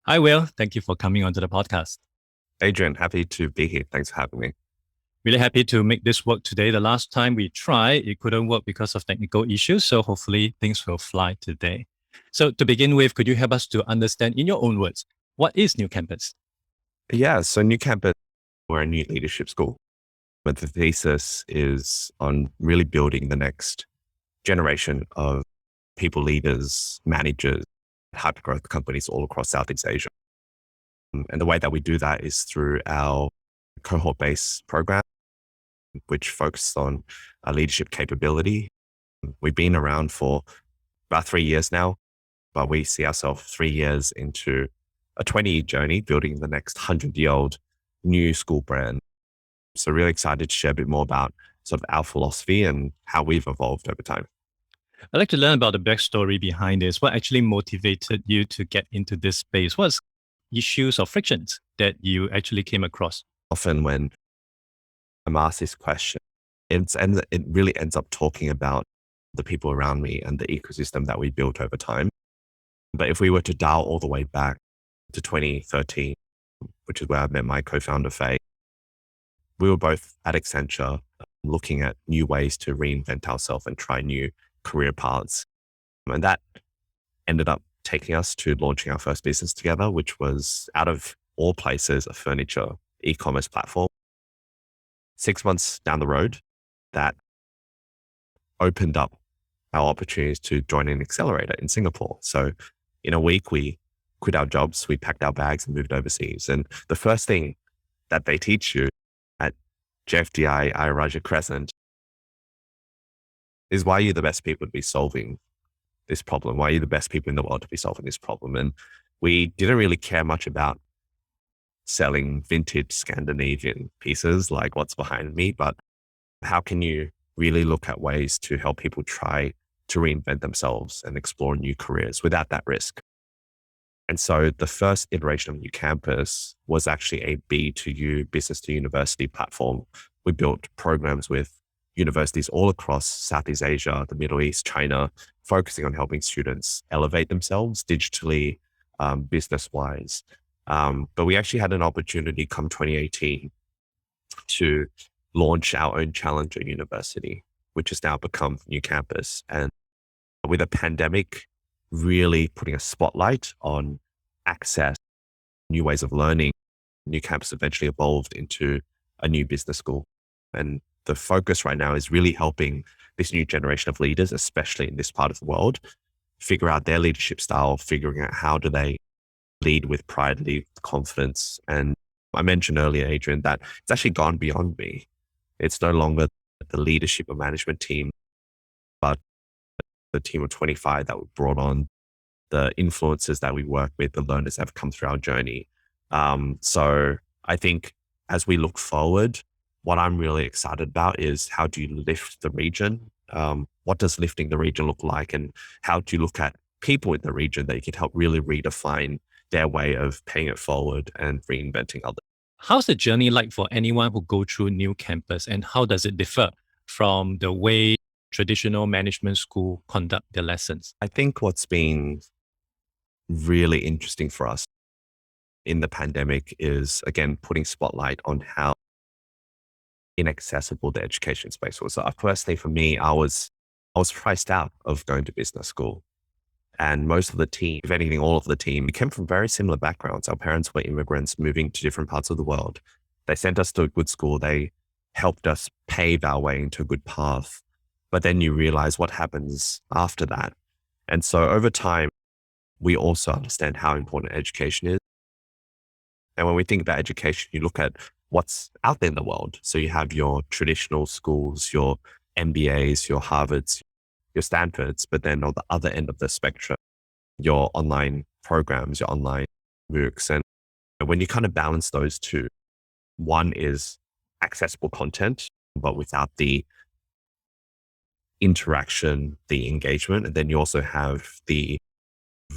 Hi, Will. Thank you for coming onto the podcast. Adrian, happy to be here. Thanks for having me. Really happy to make this work today. The last time we tried, it couldn't work because of technical issues. So hopefully things will fly today. So to begin with, could you help us to understand in your own words, what is NewCampus? Yeah, so NewCampus, we're a new leadership school, but the thesis is on really building the next generation of people leaders, managers, hypergrowth companies all across Southeast Asia. And the way that we do that is through our cohort-based program, which focuses on leadership capability. We've been around for about 3 years now, but we see ourselves 3 years into a 20-year journey building the next 100-year-old new school brand. So really excited to share a bit more about sort of our philosophy and how we've evolved over time. I'd like to learn about the backstory behind this. What actually motivated you to get into this space? What's issues or frictions that you actually came across? Often when I'm asked this question, it really ends up talking about the people around me and the ecosystem that we built over time. But if we were to dial all the way back to 2013, which is where I met my co-founder, Faye, we were both at Accenture looking at new ways to reinvent ourselves and try new career paths. And that ended up taking us to launching our first business together, which was out of all places, a furniture e-commerce platform. 6 months down the road, that opened up our opportunities to join an accelerator in Singapore. So in a week, we quit our jobs, we packed our bags and moved overseas. And the first thing that they teach you at JFDI Ayaraja Crescent is why you're the best people to be solving this problem. Why are you the best people in the world to be solving this problem? And we didn't really care much about selling vintage Scandinavian pieces like what's behind me, but how can you really look at ways to help people try to reinvent themselves and explore new careers without that risk? And so the first iteration of NewCampus was actually a B2U, business to university platform. We built programs with universities all across Southeast Asia, the Middle East, China, focusing on helping students elevate themselves digitally, business-wise. But we actually had an opportunity come 2018 to launch our own challenger university, which has now become NewCampus. And with a pandemic really putting a spotlight on access, new ways of learning, NewCampus eventually evolved into a new business school. And the focus right now is really helping this new generation of leaders, especially in this part of the world, figure out their leadership style, figuring out how do they lead with pride, lead with confidence. And I mentioned earlier, Adrian, that it's actually gone beyond me. It's no longer the leadership or management team, but the team of 25 that we brought on, the influencers that we work with, the learners that have come through our journey. So I think as we look forward, what I'm really excited about is how do you lift the region? What does lifting the region look like? And how do you look at people in the region that you can help really redefine their way of paying it forward and reinventing others? How's the journey like for anyone who go through NewCampus, and how does it differ from the way traditional management school conduct their lessons? I think what's been really interesting for us in the pandemic is, again, putting spotlight on how inaccessible the education space was. So personally, for me, I was priced out of going to business school. And most of the team, if anything, all of the team, we came from very similar backgrounds. Our parents were immigrants moving to different parts of the world. They sent us to a good school. They helped us pave our way into a good path. But then you realize what happens after that. And so over time, we also understand how important education is. And when we think about education, you look at what's out there in the world. So you have your traditional schools, your MBAs, your Harvards, your Stanfords, but then on the other end of the spectrum, your online programs, your online MOOCs. And when you kind of balance those two, one is accessible content, but without the interaction, the engagement. And then you also have the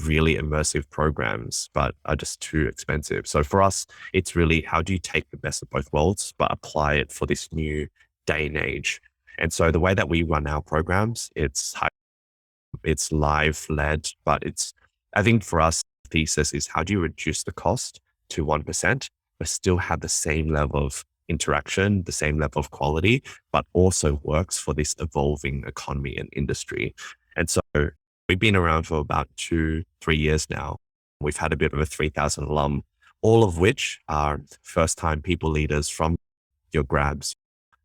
really immersive programs, but are just too expensive. So for us, it's really how do you take the best of both worlds, but apply it for this new day and age. And so the way that we run our programs, it's live led, but I think for us, thesis is how do you reduce the cost to 1%, but still have the same level of interaction, the same level of quality, but also works for this evolving economy and industry. And so we've been around for about 2-3 years now. We've had a bit of a 3,000 alum, all of which are first-time people leaders from your Grabs,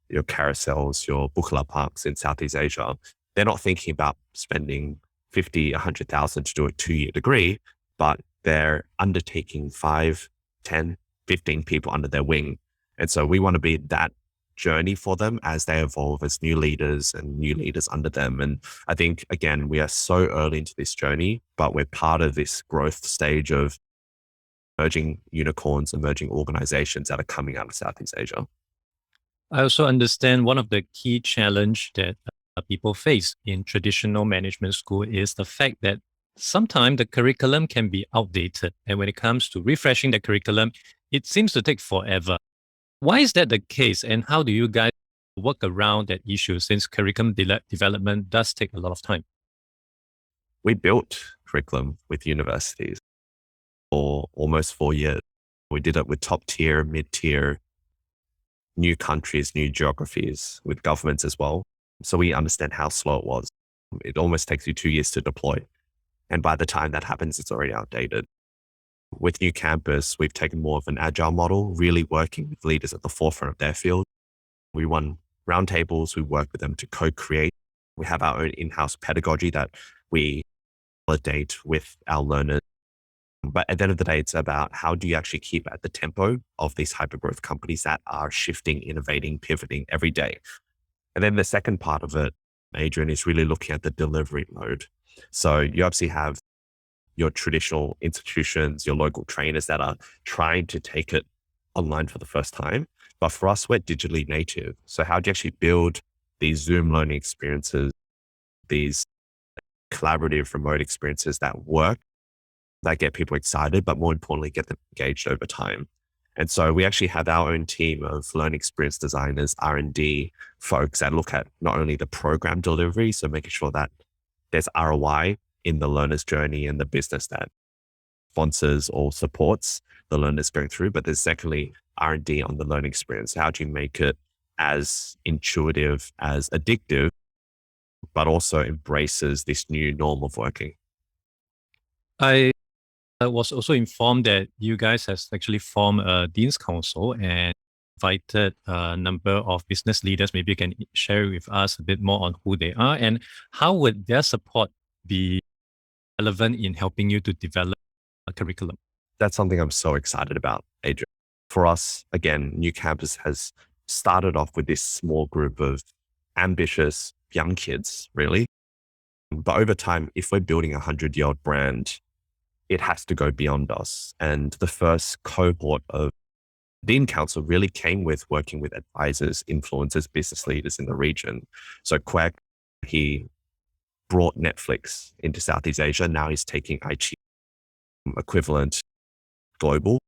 your Carousels, your Bukala Parks in Southeast Asia. They're not thinking about spending 50, 100,000 to do a 2-year degree, but they're undertaking 5, 10, 15 people under their wing. And so we want to be that journey for them as they evolve as new leaders and new leaders under them. And I think, again, we are so early into this journey, but we're part of this growth stage of emerging unicorns, emerging organizations that are coming out of Southeast Asia. I also understand one of the key challenge that people face in traditional management school is the fact that sometimes the curriculum can be outdated. And when it comes to refreshing the curriculum, it seems to take forever. Why is that the case? And how do you guys work around that issue since curriculum development does take a lot of time? We built curriculum with universities for almost 4 years. We did it with top tier, mid tier, new countries, new geographies, with governments as well. So we understand how slow it was. It almost takes you 2 years to deploy. And by the time that happens, it's already outdated. With NewCampus, we've taken more of an agile model, really working with leaders at the forefront of their field. We run roundtables, we work with them to co-create. We have our own in-house pedagogy that we validate with our learners. But at the end of the day, it's about how do you actually keep at the tempo of these hypergrowth companies that are shifting, innovating, pivoting every day. And then the second part of it, Adrian, is really looking at the delivery mode. So you obviously have your traditional institutions, your local trainers that are trying to take it online for the first time. But for us, we're digitally native. So how do you actually build these Zoom learning experiences, these collaborative remote experiences that work, that get people excited, but more importantly, get them engaged over time? And so we actually have our own team of learning experience designers, R&D folks that look at not only the program delivery, so making sure that there's ROI in the learner's journey and the business that sponsors or supports the learners going through, but there's secondly R&D on the learning experience. How do you make it as intuitive, as addictive, but also embraces this new norm of working? I was also informed that you guys have actually formed a Dean's Council and invited a number of business leaders. Maybe you can share with us a bit more on who they are and how would their support be relevant in helping you to develop a curriculum? That's something I'm so excited about, Adrian. For us, again, NewCampus has started off with this small group of ambitious young kids, really. But over time, if we're building a 100-year-old brand, it has to go beyond us. And the first cohort of Dean Council really came with working with advisors, influencers, business leaders in the region. So Quack, he brought Netflix into Southeast Asia. Now he's taking IT equivalent global.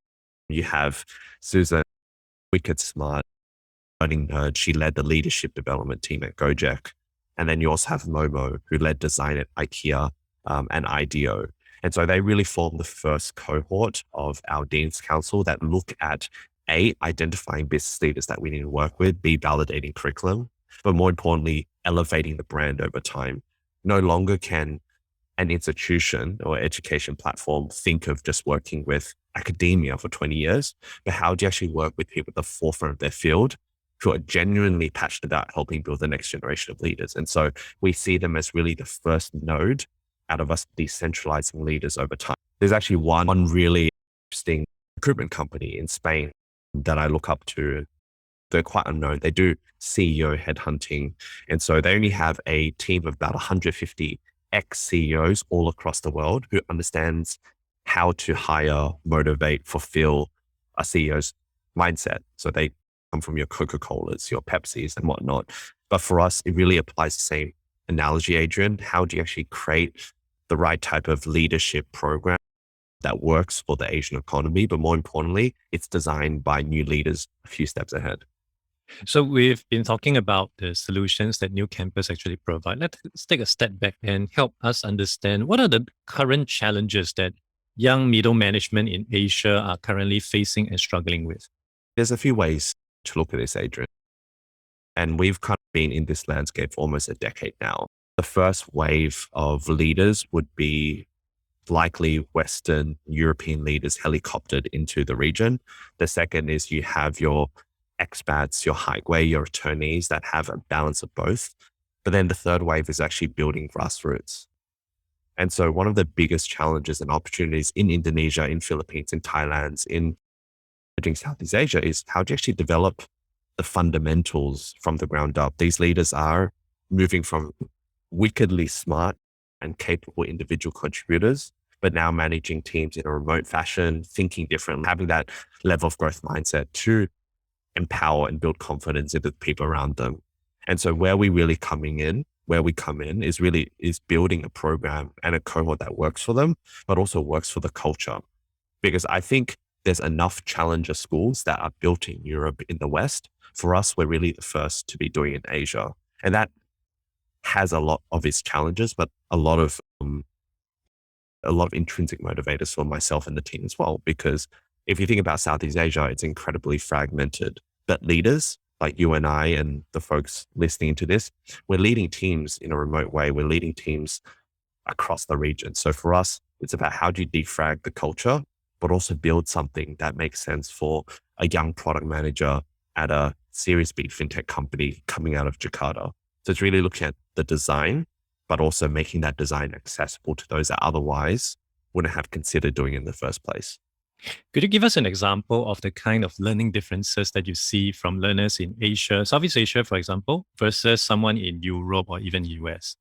You have Susan, wicked smart, learning nerd. She led the leadership development team at Gojek. And then you also have Momo, who led design at IKEA and IDEO. And so they really formed the first cohort of our Dean's Council that look at A, identifying business leaders that we need to work with, B, validating curriculum, but more importantly, elevating the brand over time. No longer can an institution or education platform think of just working with academia for 20 years, but how do you actually work with people at the forefront of their field who are genuinely passionate about helping build the next generation of leaders? And so we see them as really the first node out of us decentralizing leaders over time. There's actually one really interesting recruitment company in Spain that I look up to. They're quite unknown. They do CEO headhunting. And so they only have a team of about 150 ex-CEOs all across the world who understands how to hire, motivate, fulfill a CEO's mindset. So they come from your Coca-Colas, your Pepsis and whatnot. But for us, it really applies the same analogy, Adrian. How do you actually create the right type of leadership program that works for the Asian economy? But more importantly, it's designed by new leaders a few steps ahead. So we've been talking about the solutions that NewCampus actually provide. Let's take a step back and help us understand what are the current challenges that young middle management in Asia are currently facing and struggling with? There's a few ways to look at this, Adrian. And we've kind of been in this landscape for almost a decade now. The first wave of leaders would be likely Western European leaders helicoptered into the region. The second is you have your expats, your highway, your attorneys that have a balance of both. But then the third wave is actually building grassroots. And so one of the biggest challenges and opportunities in Indonesia, in Philippines, in Thailand, in Southeast Asia is how do you actually develop the fundamentals from the ground up? These leaders are moving from wickedly smart and capable individual contributors, but now managing teams in a remote fashion, thinking differently, having that level of growth mindset to empower and build confidence in the people around them. And so where we come in is building a program and a cohort that works for them, but also works for the culture. Because I think there's enough challenger schools that are built in Europe, in the West. For us, we're really the first to be doing it in Asia. And that has a lot of its challenges, but a lot of intrinsic motivators for myself and the team as well. Because if you think about Southeast Asia, it's incredibly fragmented. But leaders like you and I and the folks listening to this, we're leading teams in a remote way. We're leading teams across the region. So for us, it's about how do you defrag the culture, but also build something that makes sense for a young product manager at a Series B fintech company coming out of Jakarta. So it's really looking at the design, but also making that design accessible to those that otherwise wouldn't have considered doing it in the first place. Could you give us an example of the kind of learning differences that you see from learners in Asia, Southeast Asia, for example, versus someone in Europe or even US?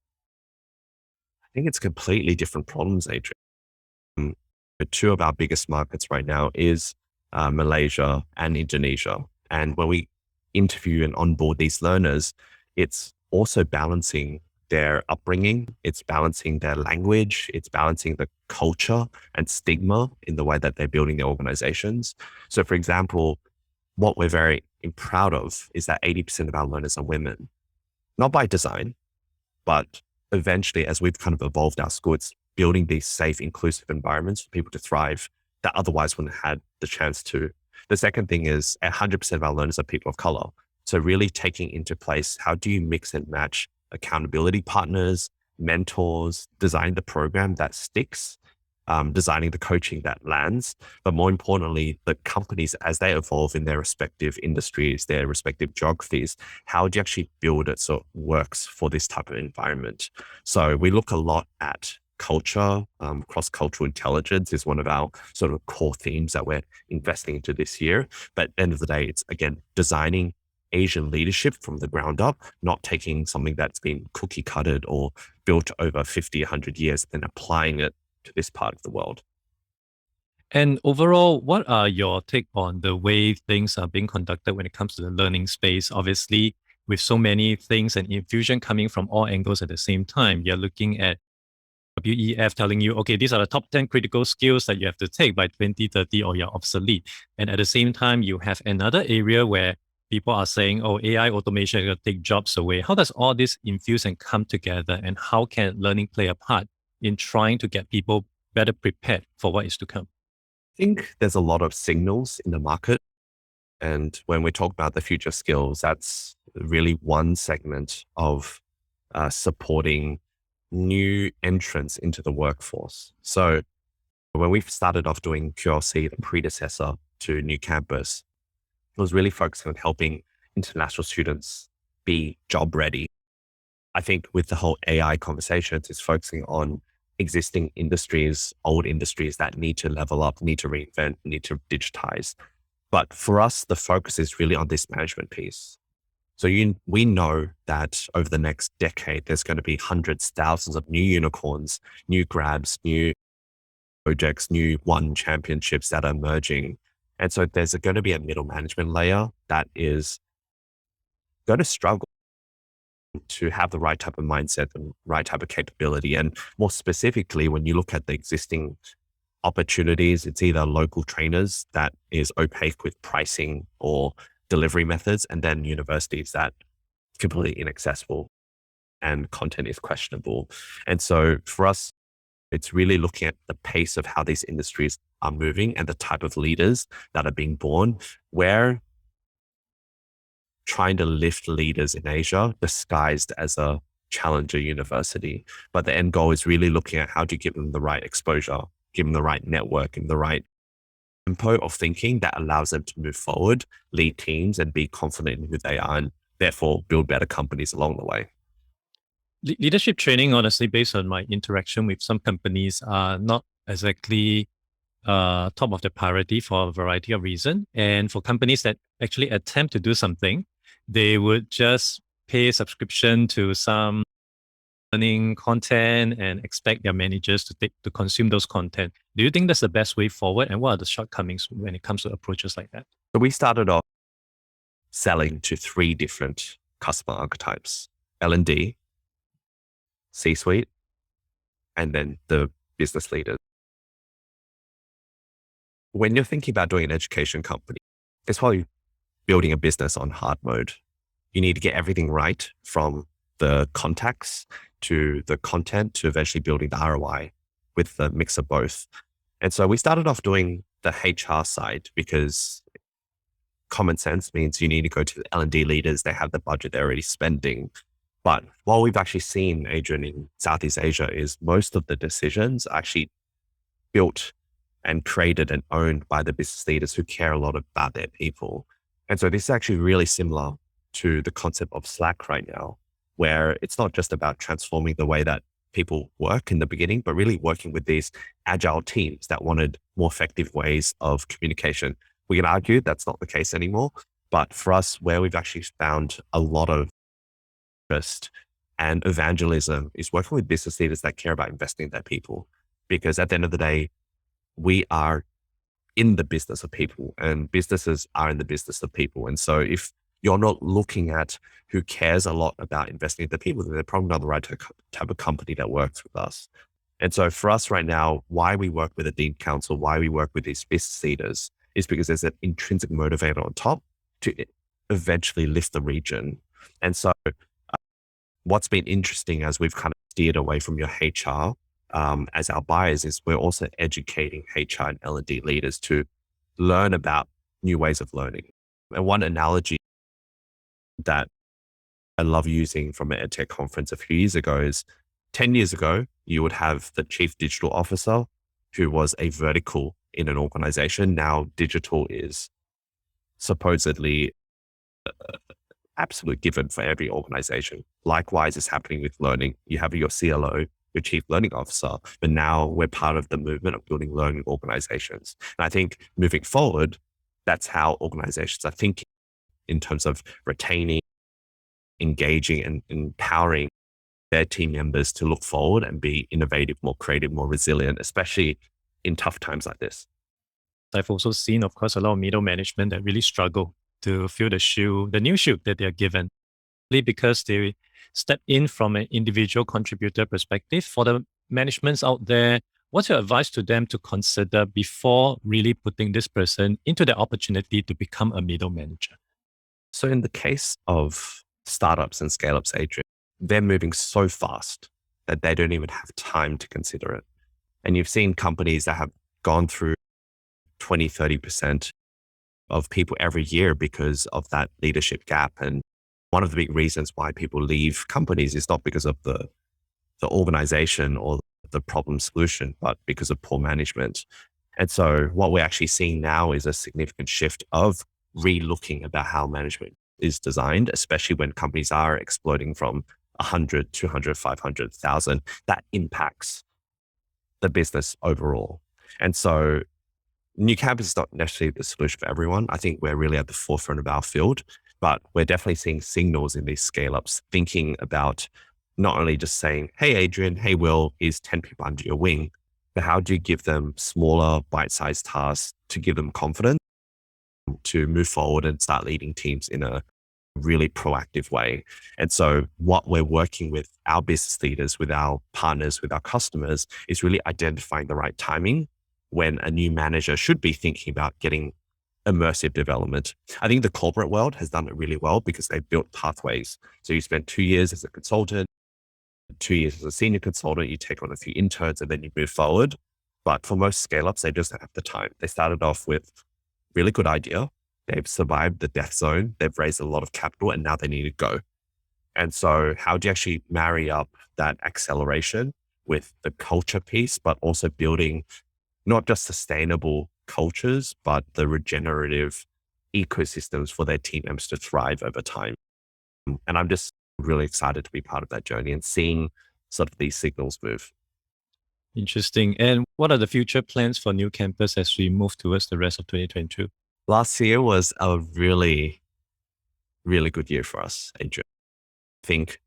I think it's completely different problems, Adrian. The two of our biggest markets right now is Malaysia and Indonesia. And when we interview and onboard these learners, it's also balancing their upbringing, it's balancing their language, it's balancing the culture and stigma in the way that they're building their organizations. So for example, what we're very proud of is that 80% of our learners are women, not by design, but eventually as we've kind of evolved our school, it's building these safe, inclusive environments for people to thrive that otherwise wouldn't have had the chance to. The second thing is 100% of our learners are people of color. So really taking into place, how do you mix and match accountability partners, mentors, designing the program that sticks, designing the coaching that lands, but more importantly, the companies as they evolve in their respective industries, their respective geographies, how do you actually build it so it works for this type of environment? So we look a lot at culture, cross-cultural intelligence is one of our sort of core themes that we're investing into this year. But at the end of the day, it's again, designing Asian leadership from the ground up, not taking something that's been cookie cutted or built over 50, 100 years and applying it to this part of the world. And overall, what are your take on the way things are being conducted when it comes to the learning space? Obviously, with so many things and infusion coming from all angles at the same time, you're looking at WEF telling you, okay, these are the top 10 critical skills that you have to take by 2030 or you're obsolete. And at the same time, you have another area where people are saying, oh, AI automation is going to take jobs away. How does all this infuse and come together? And how can learning play a part in trying to get people better prepared for what is to come? I think there's a lot of signals in the market. And when we talk about the future skills, that's really one segment of supporting new entrants into the workforce. So when we started off doing QLC, the predecessor to NewCampus, it was really focusing on helping international students be job ready. I think with the whole AI conversations, it's focusing on existing industries, old industries that need to level up, need to reinvent, need to digitize. But for us, the focus is really on this management piece. So we know that over the next decade, there's going to be hundreds, thousands of new unicorns, new grabs, new projects, new one championships that are emerging. And so there's going to be a middle management layer that is going to struggle to have the right type of mindset and right type of capability. And more specifically, when you look at the existing opportunities, it's either local trainers that is opaque with pricing or delivery methods, and then universities that completely inaccessible and content is questionable. And so for us, It's really looking at the pace of how these industries are moving and the type of leaders that are being born. We're trying to lift leaders in Asia disguised as a challenger university. But the end goal is really looking at how to give them the right exposure, give them the right network and the right tempo of thinking that allows them to move forward, lead teams, and be confident in who they are, and therefore build better companies along the way. Leadership training, honestly, based on my interaction with some companies, are not exactly top of the priority for a variety of reasons. And for companies that actually attempt to do something, they would just pay subscription to some learning content and expect their managers to consume those content. Do you think that's the best way forward? And what are the shortcomings when it comes to approaches like that? So we started off selling to 3 different customer archetypes: L&D, C-suite, and then the business leaders. When you're thinking about doing an education company, it's probably building a business on hard mode. You need to get everything right, from the contacts to the content to eventually building the ROI with the mix of both. And so we started off doing the HR side because common sense means you need to go to the L&D leaders. They have the budget they're already spending. But what we've actually seen, Adrian, in Southeast Asia is most of the decisions are actually built and created and owned by the business leaders who care a lot about their people. And so this is actually really similar to the concept of Slack right now, where it's not just about transforming the way that people work in the beginning, but really working with these agile teams that wanted more effective ways of communication. We can argue that's not the case anymore, but for us, where we've actually found a lot of interest and evangelism is working with business leaders that care about investing in their people. Because at the end of the day, we are in the business of people and businesses are in the business of people. And so if you're not looking at who cares a lot about investing in the people, then they're probably not the right type of company that works with us. And so for us right now, why we work with a Dean Council, why we work with these business leaders is because there's an intrinsic motivator on top to eventually lift the region. And so what's been interesting as we've kind of steered away from your HR as our buyers is we're also educating HR and L&D leaders to learn about new ways of learning. And one analogy that I love using from an EdTech conference a few years ago is 10 years ago, you would have the chief digital officer who was a vertical in an organization. Now digital is supposedly absolute given for every organization. Likewise is happening with learning. You have your CLO, your chief learning officer, but now we're part of the movement of building learning organizations. And I think moving forward, that's how organizations are thinking in terms of retaining, engaging, and empowering their team members to look forward and be innovative, more creative, more resilient, especially in tough times like this. I've also seen, of course, a lot of middle management that really struggle to fill the new shoe that they're given, because they step in from an individual contributor perspective. For the managements out there, what's your advice to them to consider before really putting this person into the opportunity to become a middle manager? So in the case of startups and scale-ups, Adrian, they're moving so fast that they don't even have time to consider it. And you've seen companies that have gone through 20, 30% of people every year because of that leadership gap. And one of the big reasons why people leave companies is not because of the organization or the problem solution, but because of poor management. And so what we're actually seeing now is a significant shift of re-looking about how management is designed, especially when companies are exploding from 100, 200, 500, 1,000. That impacts the business overall. And so NewCampus is not necessarily the solution for everyone. I think we're really at the forefront of our field, but we're definitely seeing signals in these scale-ups thinking about not only just saying, hey, Adrian, hey, Will, here's 10 people under your wing, but how do you give them smaller bite-sized tasks to give them confidence to move forward and start leading teams in a really proactive way. And so what we're working with our business leaders, with our partners, with our customers is really identifying the right timing when a new manager should be thinking about getting immersive development. I think the corporate world has done it really well because they've built pathways. So you spend 2 years as a consultant, 2 years as a senior consultant, you take on a few interns and then you move forward. But for most scale-ups, they just don't have the time. They started off with really good idea. They've survived the death zone. They've raised a lot of capital and now they need to go. And so how do you actually marry up that acceleration with the culture piece, but also building not just sustainable cultures, but the regenerative ecosystems for their team members to thrive over time? And I'm just really excited to be part of that journey and seeing sort of these signals move. Interesting. And what are the future plans for NewCampus as we move towards the rest of 2022? Last year was a really, really good year for us, Adrian. I think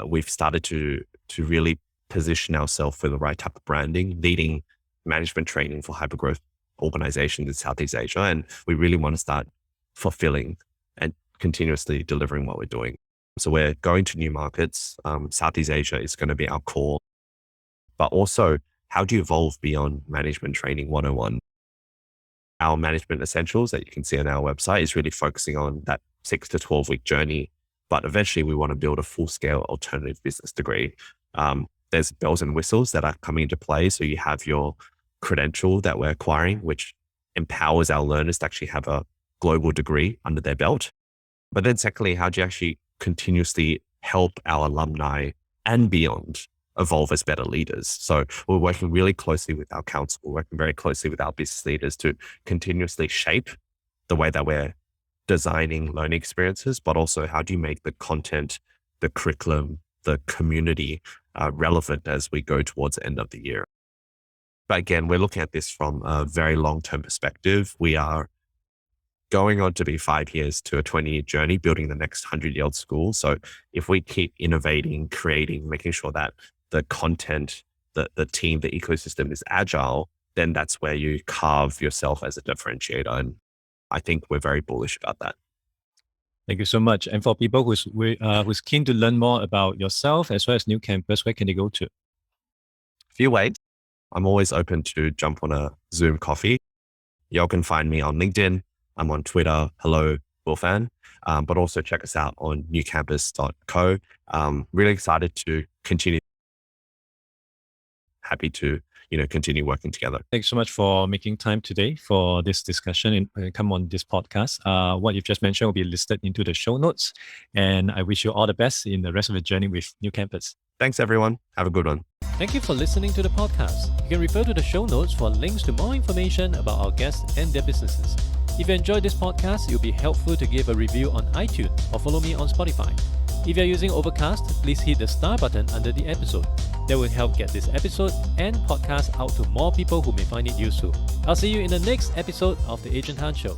we've started to really position ourselves for the right type of branding, leading management training for hypergrowth organizations in Southeast Asia. And we really want to start fulfilling and continuously delivering what we're doing. So we're going to new markets. Southeast Asia is going to be our core, but also how do you evolve beyond management training 101? Our management essentials that you can see on our website is really focusing on that 6 to 12 week journey. But eventually we want to build a full scale alternative business degree. There's bells and whistles that are coming into play. So you have your credential that we're acquiring, which empowers our learners to actually have a global degree under their belt. But then secondly, how do you actually continuously help our alumni and beyond evolve as better leaders? So we're working really closely with our council, we're working very closely with our business leaders to continuously shape the way that we're designing learning experiences, but also how do you make the content, the curriculum, the community relevant as we go towards the end of the year. But again, we're looking at this from a very long-term perspective. We are going on to be 5 years to a 20-year journey, building the next 100-year-old school. So if we keep innovating, creating, making sure that the content, the team, the ecosystem is agile, then that's where you carve yourself as a differentiator. And I think we're very bullish about that. Thank you so much. And for people who's keen to learn more about yourself as well as NewCampus, where can they go to? A few ways. I'm always open to jump on a Zoom coffee. Y'all can find me on LinkedIn. I'm on Twitter. Hello, Wilfan. But also check us out on newcampus.co. Really excited to continue. Happy to continue working together. Thanks so much for making time today for this discussion and come on this podcast. What you've just mentioned will be listed into the show notes. And I wish you all the best in the rest of the journey with NewCampus. Thanks, everyone. Have a good one. Thank you for listening to the podcast. You can refer to the show notes for links to more information about our guests and their businesses. If you enjoyed this podcast, it will be helpful to give a review on iTunes or follow me on Spotify. If you're using Overcast, please hit the star button under the episode. That will help get this episode and podcast out to more people who may find it useful. I'll see you in the next episode of The Adrian Han Show.